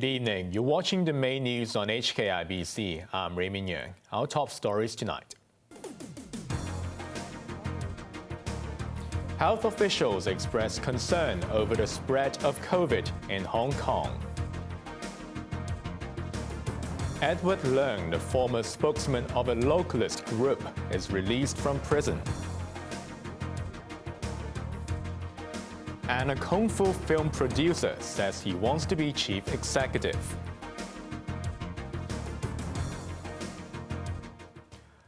Good evening. You're watching the main news on HKIBC. I'm Raymond Yeung. Our top stories tonight. Health officials express concern over the spread of COVID in Hong Kong. Edward Leung, the former spokesman of a localist group, is released from prison. And a Kung Fu film producer says he wants to be chief executive.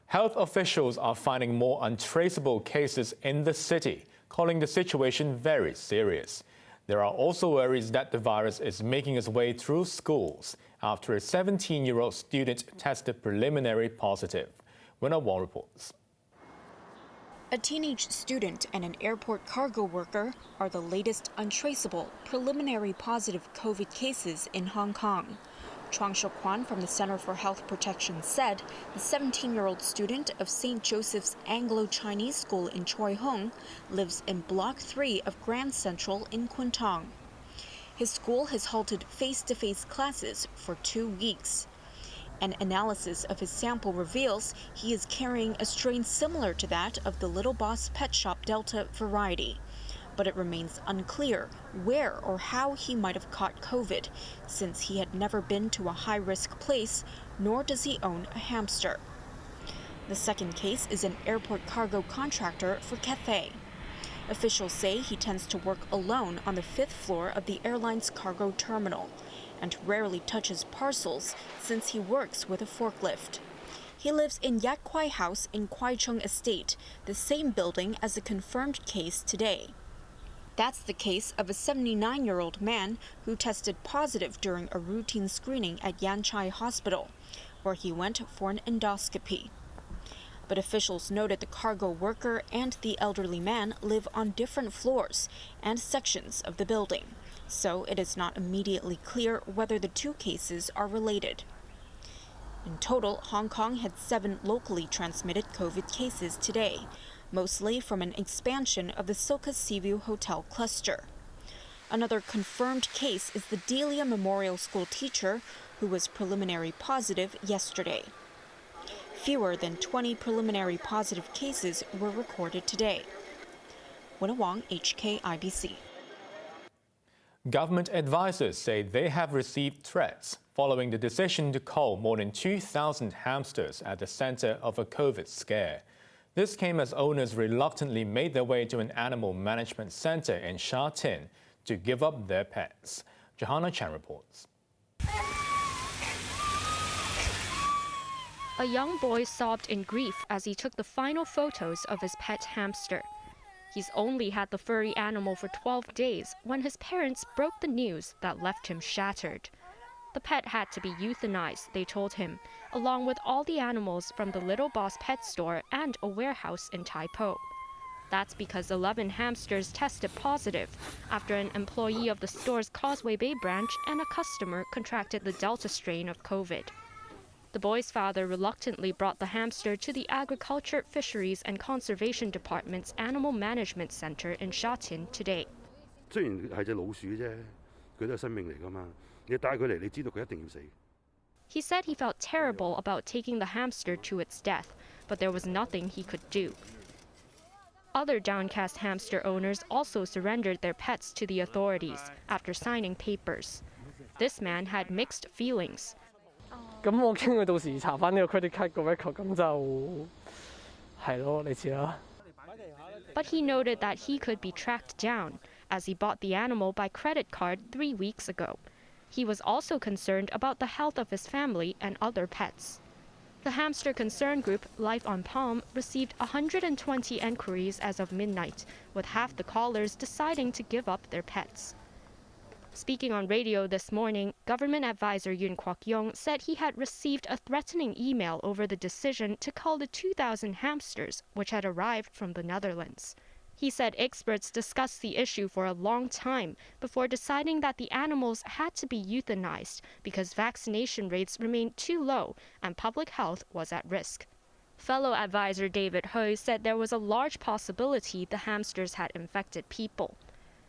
Health officials are finding more untraceable cases in the city, calling the situation very serious. There are also worries that the virus is making its way through schools after a 17-year-old student tested preliminary positive. Winner Wong reports. A teenage student and an airport cargo worker are the latest untraceable preliminary positive COVID cases in Hong Kong. Chuang Shuk-kwan from the Center for Health Protection said the 17-year-old student of St. Joseph's Anglo-Chinese School in Choi Hung lives in Block 3 of Grand Central in Kwun Tong. His school has halted face-to-face classes for 2 weeks. An analysis of his sample reveals he is carrying a strain similar to that of the Little Boss Pet Shop Delta variety. But it remains unclear where or how he might have caught COVID, since he had never been to a high-risk place, nor does he own a hamster. The second case is an airport cargo contractor for Cathay. Officials say he tends to work alone on the 5th floor of the airline's cargo terminal and rarely touches parcels since he works with a forklift. He lives in Yak Kwai House in Kwai Chung Estate, the same building as the confirmed case today. That's the case of a 79-year-old man who tested positive during a routine screening at Yan Chai Hospital, where he went for an endoscopy. But officials noted the cargo worker and the elderly man live on different floors and sections of the building, so it is not immediately clear whether the two cases are related. In total, Hong Kong had 7 locally transmitted COVID cases today, mostly from an expansion of the Soka Seaview Hotel cluster. Another confirmed case is the Delia Memorial School teacher who was preliminary positive yesterday. Fewer than 20 preliminary positive cases were recorded today. Winner Wong, HKIBC. Government advisors say they have received threats following the decision to cull more than 2,000 hamsters at the center of a COVID scare. This came as owners reluctantly made their way to an animal management center in Sha Tin to give up their pets. Johanna Chan reports. A young boy sobbed in grief as he took the final photos of his pet hamster. He's only had the furry animal for 12 days when his parents broke the news that left him shattered. The pet had to be euthanized, they told him, along with all the animals from the Little Boss Pet Store and a warehouse in Tai Po. That's because 11 hamsters tested positive after an employee of the store's Causeway Bay branch and a customer contracted the Delta strain of COVID. The boy's father reluctantly brought the hamster to the Agriculture, Fisheries and Conservation Department's Animal Management Center in Sha Tin today. He said he felt terrible about taking the hamster to its death, but there was nothing he could do. Other downcast hamster owners also surrendered their pets to the authorities after signing papers. This man had mixed feelings. But he noted that he could be tracked down, as he bought the animal by credit card 3 weeks ago. He was also concerned about the health of his family and other pets. The hamster concern group Life on Palm received 120 enquiries as of midnight, with half the callers deciding to give up their pets. Speaking on radio this morning, government advisor Yeung said he had received a threatening email over the decision to cull the 2,000 hamsters, which had arrived from the Netherlands. He said experts discussed the issue for a long time before deciding that the animals had to be euthanized because vaccination rates remained too low and public health was at risk. Fellow advisor David Hui said there was a large possibility the hamsters had infected people.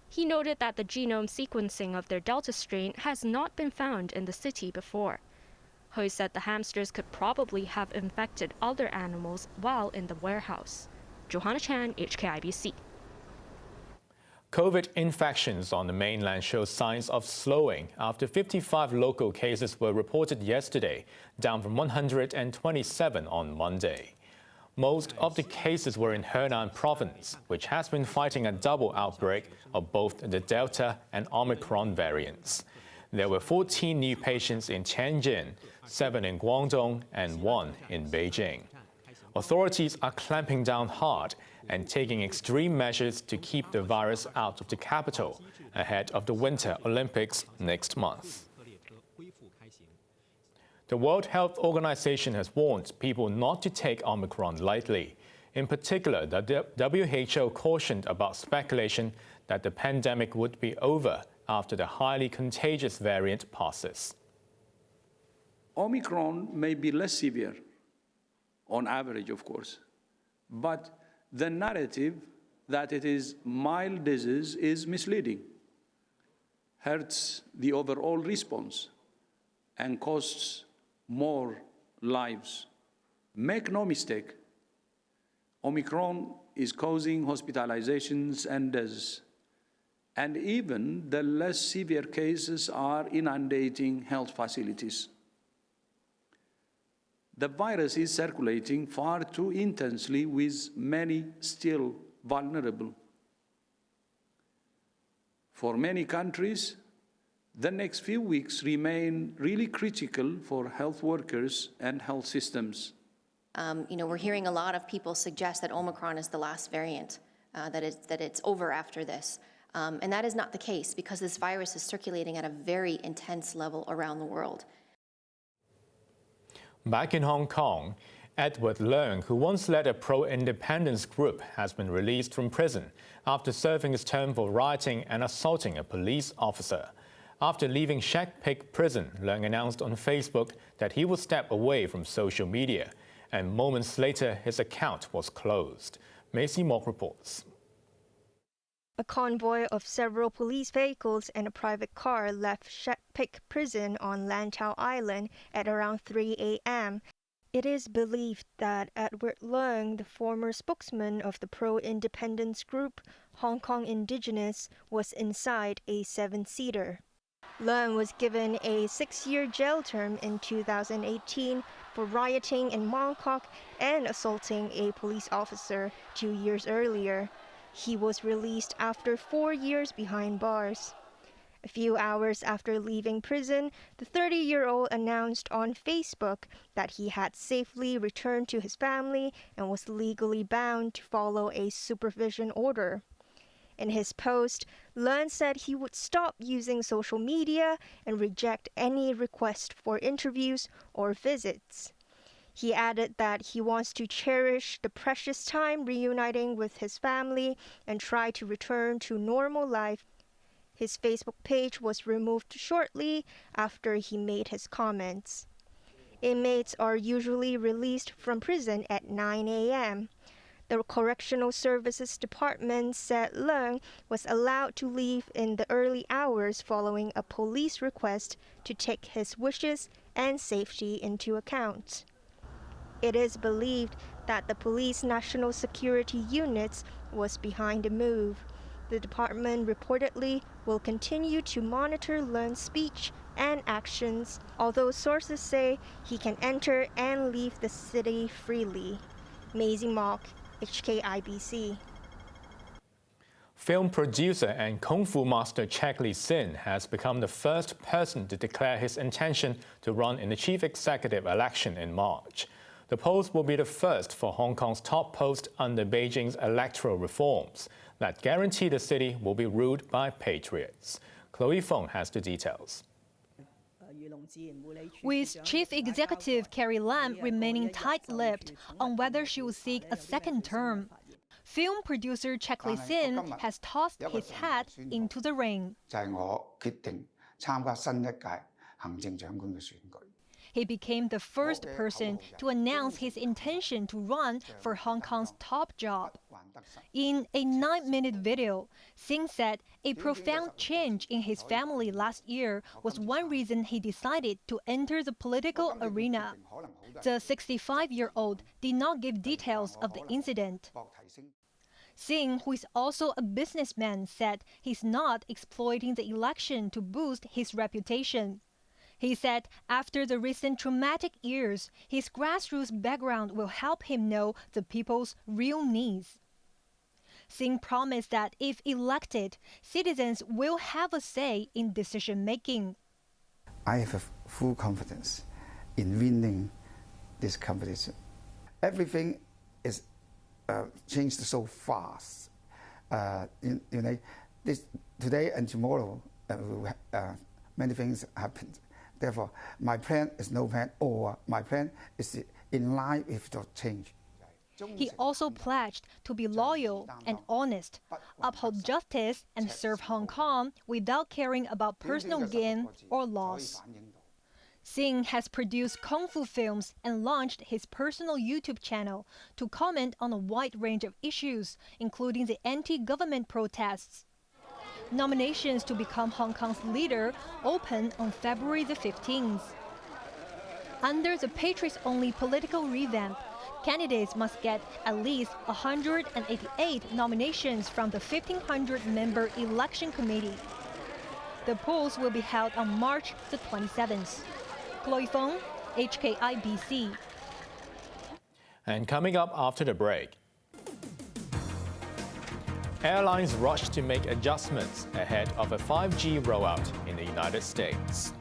He noted that the genome sequencing of their Delta strain has not been found in the city before. Hui said the hamsters could probably have infected other animals while in the warehouse. Johanna Chan, HKIBC. COVID infections on the mainland show signs of slowing after 55 local cases were reported yesterday, down from 127 on Monday. Most of the cases were in Henan province, which has been fighting a double outbreak of both the Delta and Omicron variants. There were 14 new patients in Tianjin, 7 in Guangdong, and 1 in Beijing. Authorities are clamping down hard and taking extreme measures to keep the virus out of the capital ahead of the Winter Olympics next month. The World Health Organization has warned people not to take Omicron lightly. In particular, the WHO cautioned about speculation that the pandemic would be over after the highly contagious variant passes. Omicron may be less severe, on average, of course, but the narrative that it is mild disease is misleading, hurts the overall response, and costs more lives. Make no mistake, Omicron is causing hospitalizations and deaths, and even the less severe cases are inundating health facilities. The virus is circulating far too intensely, with many still vulnerable. For many countries, the next few weeks remain really critical for health workers and health systems. We're hearing a lot of people suggest that Omicron is the last variant, that it's over after this. And that is not the case, because this virus is circulating at a very intense level around the world. Back in Hong Kong, Edward Leung, who once led a pro-independence group, has been released from prison after serving his term for rioting and assaulting a police officer. After leaving Shek Pik prison, Leung announced on Facebook that he would step away from social media, and moments later his account was closed. Macy Mock reports. A convoy of several police vehicles and a private car left Shek Pik prison on Lantau Island at around 3 a.m. It is believed that Edward Leung, the former spokesman of the pro-independence group Hong Kong Indigenous, was inside a 7-seater. Leung was given a 6-year jail term in 2018 for rioting in Mongkok and assaulting a police officer 2 years earlier. He was released after 4 years behind bars. A few hours after leaving prison, the 30-year-old announced on Facebook that he had safely returned to his family and was legally bound to follow a supervision order. In his post, Leung said he would stop using social media and reject any request for interviews or visits. He added that he wants to cherish the precious time reuniting with his family and try to return to normal life. His Facebook page was removed shortly after he made his comments. Inmates are usually released from prison at 9 a.m. The Correctional Services Department said Leung was allowed to leave in the early hours following a police request to take his wishes and safety into account. It is believed that the police national security units was behind the move. The department reportedly will continue to monitor Leung's speech and actions, although sources say he can enter and leave the city freely. Maisie Mock, HKIBC. Film producer and Kung Fu master Chek Lee-sin has become the first person to declare his intention to run in the chief executive election in March. The post will be the first for Hong Kong's top post under Beijing's electoral reforms that guarantee the city will be ruled by patriots. Chloe Feng has the details. With Chief Executive Carrie Lam remaining tight-lipped on whether she will seek a second term, film producer Chek Lee-sin has tossed his hat into the ring. He became the first person to announce his intention to run for Hong Kong's top job. In a 9-minute video, Singh said a profound change in his family last year was one reason he decided to enter the political arena. The 65-year-old did not give details of the incident. Singh, who is also a businessman, said he's not exploiting the election to boost his reputation. He said after the recent traumatic years, his grassroots background will help him know the people's real needs. Singh promised that if elected, citizens will have a say in decision-making. I have full confidence in winning this competition. Everything is changed so fast. Today and tomorrow, many things happened. Therefore, my plan is no plan, or my plan is in line with the change. He also pledged to be loyal and honest, uphold justice, and serve Hong Kong without caring about personal gain or loss. Singh has produced kung fu films and launched his personal YouTube channel to comment on a wide range of issues, including the anti-government protests. Nominations to become Hong Kong's leader open on February the 15th. Under the Patriots-only political revamp, candidates must get at least 188 nominations from the 1,500-member election committee. The polls will be held on March the 27th. Chloe Fong, HKIBC. And coming up after the break, airlines rush to make adjustments ahead of a 5G rollout in the United States.